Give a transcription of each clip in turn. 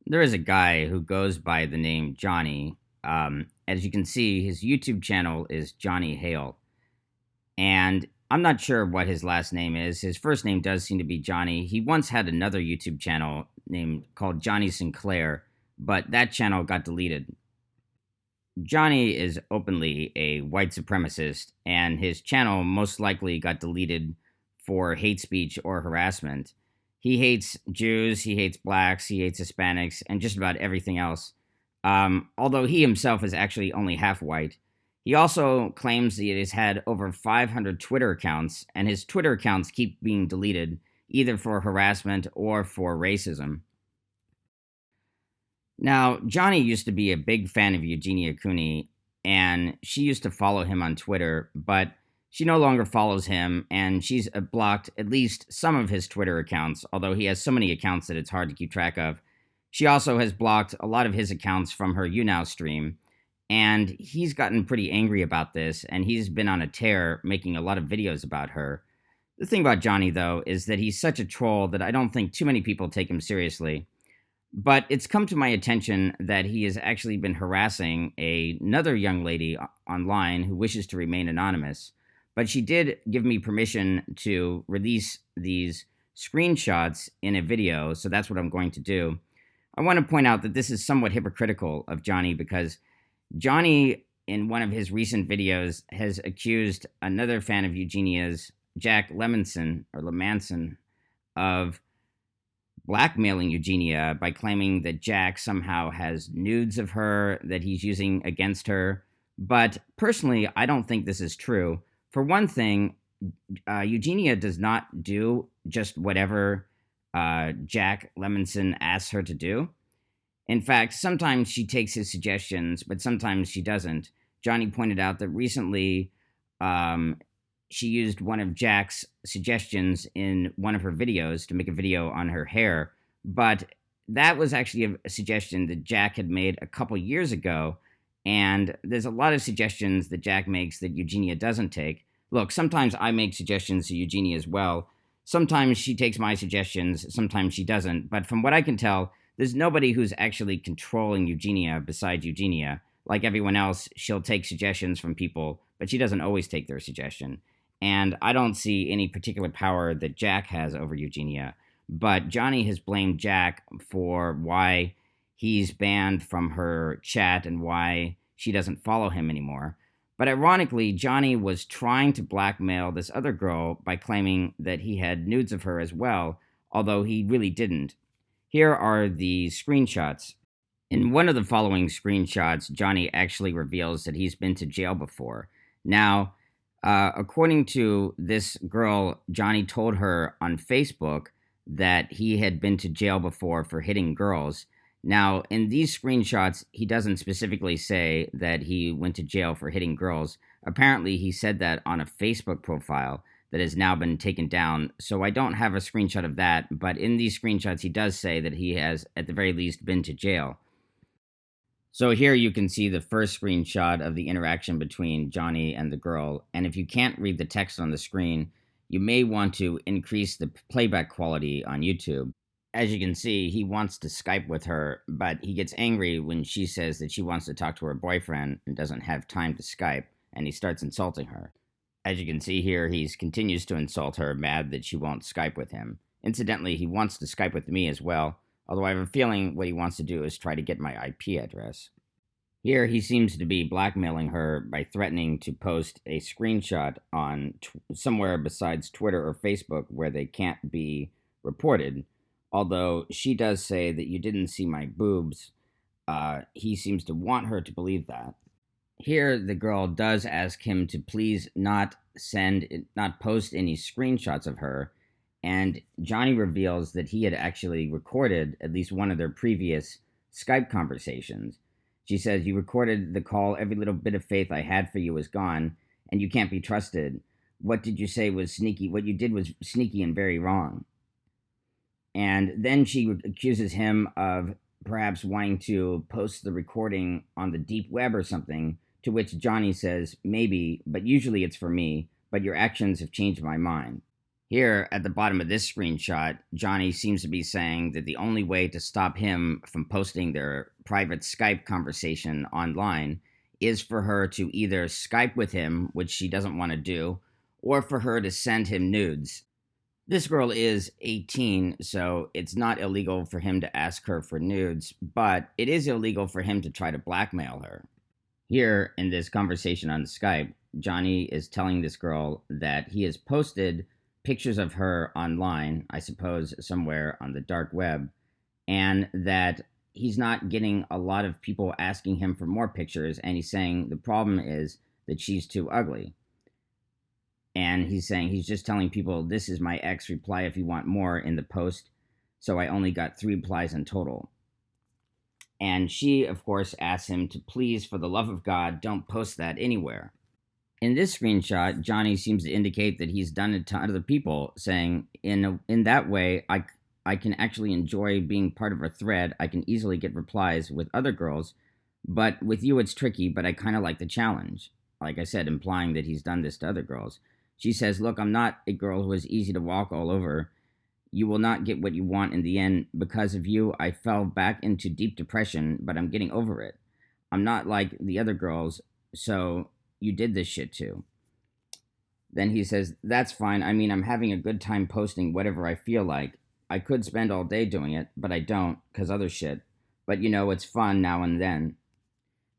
There is a guy who goes by the name Johnny. As you can see, his YouTube channel is Johnny Hale. And I'm not sure what his last name is. His first name does seem to be Johnny. He once had another YouTube channel named called Johnny Sinclair, but that channel got deleted. Johnny is openly a white supremacist, and his channel most likely got deleted for hate speech or harassment. He hates Jews, he hates blacks, he hates Hispanics, and just about everything else. Although he himself is actually only half white. He also claims that he has had over 500 Twitter accounts, and his Twitter accounts keep being deleted, either for harassment or for racism. Now, Johnny used to be a big fan of Eugenia Cooney, and she used to follow him on Twitter, but she no longer follows him, and she's blocked at least some of his Twitter accounts, although he has so many accounts that it's hard to keep track of. She also has blocked a lot of his accounts from her YouNow stream, and he's gotten pretty angry about this, and he's been on a tear making a lot of videos about her. The thing about Johnny, though, is that he's such a troll that I don't think too many people take him seriously. But it's come to my attention that he has actually been harassing another young lady online who wishes to remain anonymous. But she did give me permission to release these screenshots in a video, so that's what I'm going to do. I want to point out that this is somewhat hypocritical of Johnny because Johnny, in one of his recent videos, has accused another fan of Eugenia's, Jack Lemanson, of blackmailing Eugenia by claiming that Jack somehow has nudes of her that he's using against her. But personally, I don't think this is true. For one thing, Eugenia does not do just whatever Jack Lemanson asks her to do. In fact, sometimes she takes his suggestions, but sometimes she doesn't. Johnny pointed out that recently she used one of Jack's suggestions in one of her videos to make a video on her hair, but that was actually a suggestion that Jack had made a couple years ago, and there's a lot of suggestions that Jack makes that Eugenia doesn't take. Look, sometimes I make suggestions to Eugenia as well. Sometimes she takes my suggestions, sometimes she doesn't, but from what I can tell, there's nobody who's actually controlling Eugenia besides Eugenia. Like everyone else, she'll take suggestions from people, but she doesn't always take their suggestion. And I don't see any particular power that Jack has over Eugenia. But Johnny has blamed Jack for why he's banned from her chat and why she doesn't follow him anymore. But ironically, Johnny was trying to blackmail this other girl by claiming that he had nudes of her as well, although he really didn't. Here are the screenshots. In one of the following screenshots, Johnny actually reveals that he's been to jail before. Now, according to this girl, Johnny told her on Facebook that he had been to jail before for hitting girls. Now, in these screenshots, he doesn't specifically say that he went to jail for hitting girls. Apparently, he said that on a Facebook profile that has now been taken down. So I don't have a screenshot of that, but in these screenshots, he does say that he has, at the very least, been to jail. So here you can see the first screenshot of the interaction between Johnny and the girl, and if you can't read the text on the screen, you may want to increase the playback quality on YouTube. As you can see, he wants to Skype with her, but he gets angry when she says that she wants to talk to her boyfriend and doesn't have time to Skype, and he starts insulting her. As you can see here, he continues to insult her, mad that she won't Skype with him. Incidentally, he wants to Skype with me as well, although I have a feeling what he wants to do is try to get my IP address. Here, he seems to be blackmailing her by threatening to post a screenshot on somewhere besides Twitter or Facebook where they can't be reported. Although she does say that you didn't see my boobs, he seems to want her to believe that. Here, the girl does ask him to please not post any screenshots of her, and Johnny reveals that he had actually recorded at least one of their previous Skype conversations. She says, "You recorded the call, every little bit of faith I had for you is gone, and you can't be trusted. What did you say was sneaky? What you did was sneaky and very wrong." And then she accuses him of perhaps wanting to post the recording on the deep web or something, to which Johnny says, "Maybe, but usually it's for me, but your actions have changed my mind." Here at the bottom of this screenshot, Johnny seems to be saying that the only way to stop him from posting their private Skype conversation online is for her to either Skype with him, which she doesn't want to do, or for her to send him nudes. This girl is 18, so it's not illegal for him to ask her for nudes, but it is illegal for him to try to blackmail her. Here in this conversation on Skype, Johnny is telling this girl that he has posted pictures of her online, I suppose somewhere on the dark web, and that he's not getting a lot of people asking him for more pictures, and he's saying the problem is that she's too ugly. And he's saying he's just telling people, this is my ex, reply if you want more in the post. So I only got 3 replies in total. And she, of course, asks him to please, for the love of God, don't post that anywhere. In this screenshot, Johnny seems to indicate that he's done it to other people, saying, in that way, I can actually enjoy being part of a thread. I can easily get replies with other girls, but with you it's tricky, but I kind of like the challenge. Like I said, implying that he's done this to other girls. She says, look, I'm not a girl who is easy to walk all over. You will not get what you want in the end. Because of you, I fell back into deep depression, but I'm getting over it. I'm not like the other girls, so you did this shit too. Then he says, that's fine. I mean, I'm having a good time posting whatever I feel like. I could spend all day doing it, but I don't, because other shit. But it's fun now and then.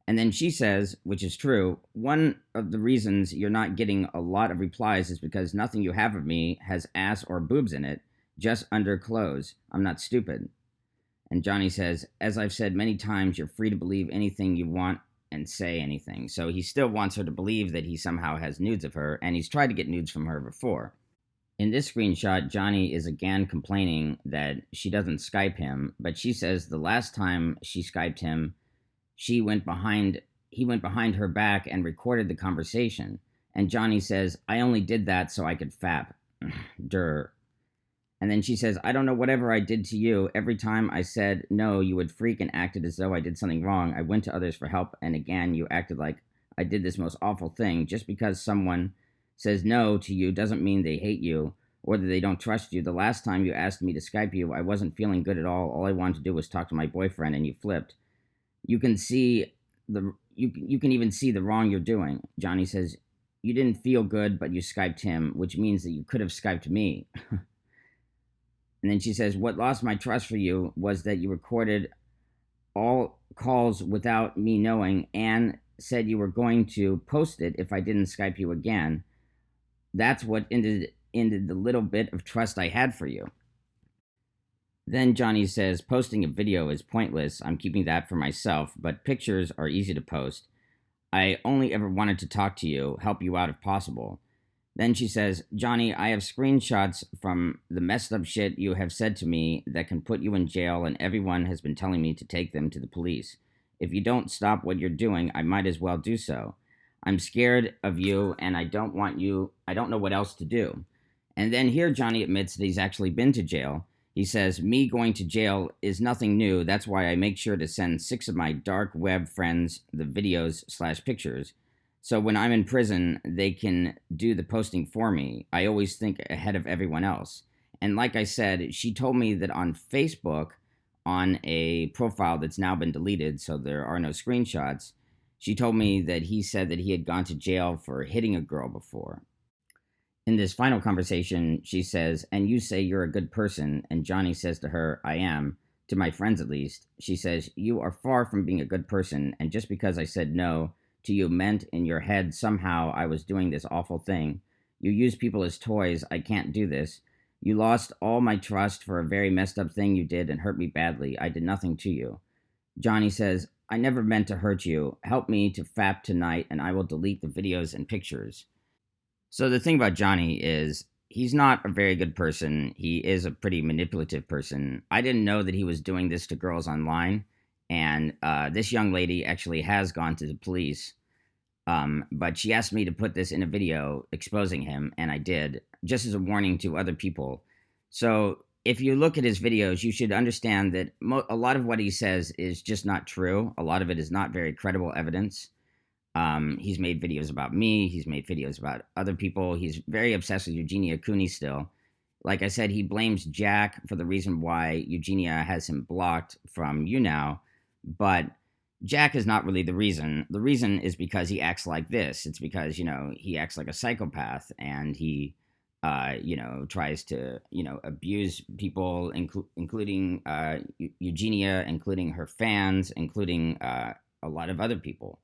And then she says, which is true, one of the reasons you're not getting a lot of replies is because nothing you have of me has ass or boobs in it, just under clothes. I'm not stupid. And Johnny says, as I've said many times, you're free to believe anything you want and say anything. So he still wants her to believe that he somehow has nudes of her, and he's tried to get nudes from her before. In this screenshot, Johnny is again complaining that she doesn't Skype him, but she says the last time she Skyped him, he went behind her back and recorded the conversation. And Johnny says, I only did that so I could fap. Durr. And then she says, I don't know whatever I did to you. Every time I said no, you would freak and acted as though I did something wrong. I went to others for help, and again, you acted like I did this most awful thing. Just because someone says no to you doesn't mean they hate you or that they don't trust you. The last time you asked me to Skype you, I wasn't feeling good at all. All I wanted to do was talk to my boyfriend, and you flipped. You can even see the wrong you're doing. Johnny says, you didn't feel good, but you Skyped him, which means that you could have Skyped me. And then she says, what lost my trust for you was that you recorded all calls without me knowing and said you were going to post it if I didn't Skype you again. That's what ended the little bit of trust I had for you. Then Johnny says, posting a video is pointless. I'm keeping that for myself, but pictures are easy to post. I only ever wanted to talk to you, help you out if possible. Then she says, Johnny, I have screenshots from the messed up shit you have said to me that can put you in jail, and everyone has been telling me to take them to the police. If you don't stop what you're doing, I might as well do so. I'm scared of you, and I don't know what else to do. And then here Johnny admits that he's actually been to jail. He says, me going to jail is nothing new. That's why I make sure to send 6 of my dark web friends the videos/pictures. So when I'm in prison, they can do the posting for me. I always think ahead of everyone else. And like I said, she told me that on Facebook, on a profile that's now been deleted, so there are no screenshots, she told me that he said that he had gone to jail for hitting a girl before. In this final conversation, she says, and you say you're a good person, and Johnny says to her, I am, to my friends at least. She says, you are far from being a good person, and just because I said no to you meant in your head somehow I was doing this awful thing. You use people as toys. I can't do this. You lost all my trust for a very messed up thing you did and hurt me badly. I did nothing to you. Johnny says, I never meant to hurt you. Help me to fap tonight and I will delete the videos and pictures. So the thing about Johnny is he's not a very good person. He is a pretty manipulative person. I didn't know that he was doing this to girls online. And this young lady actually has gone to the police, but she asked me to put this in a video exposing him, and I did, just as a warning to other people. So if you look at his videos, you should understand that a lot of what he says is just not true. A lot of it is not very credible evidence. He's made videos about me. He's made videos about other people. He's very obsessed with Eugenia Cooney still. Like I said, he blames Jack for the reason why Eugenia has him blocked from YouNow, but Jack is not really the reason. The reason is because he acts like this. It's because, he acts like a psychopath, and he, tries to, abuse people, including Eugenia, including her fans, including a lot of other people.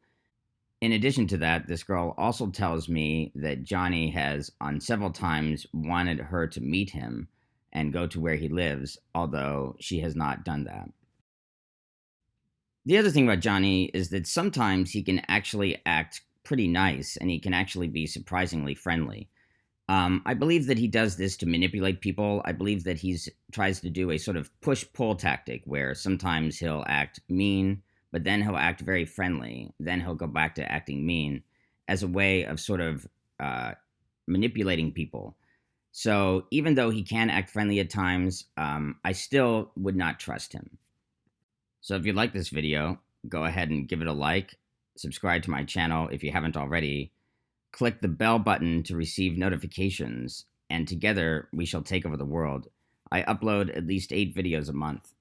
In addition to that, this girl also tells me that Johnny has on several times wanted her to meet him and go to where he lives, although she has not done that. The other thing about Johnny is that sometimes he can actually act pretty nice, and he can actually be surprisingly friendly. I believe that he does this to manipulate people. I believe that he tries to do a sort of push-pull tactic where sometimes he'll act mean, but then he'll act very friendly. Then he'll go back to acting mean as a way of sort of manipulating people. So even though he can act friendly at times, I still would not trust him. So if you like this video, go ahead and give it a like, subscribe to my channel if you haven't already, click the bell button to receive notifications, and together we shall take over the world. I upload at least 8 videos a month.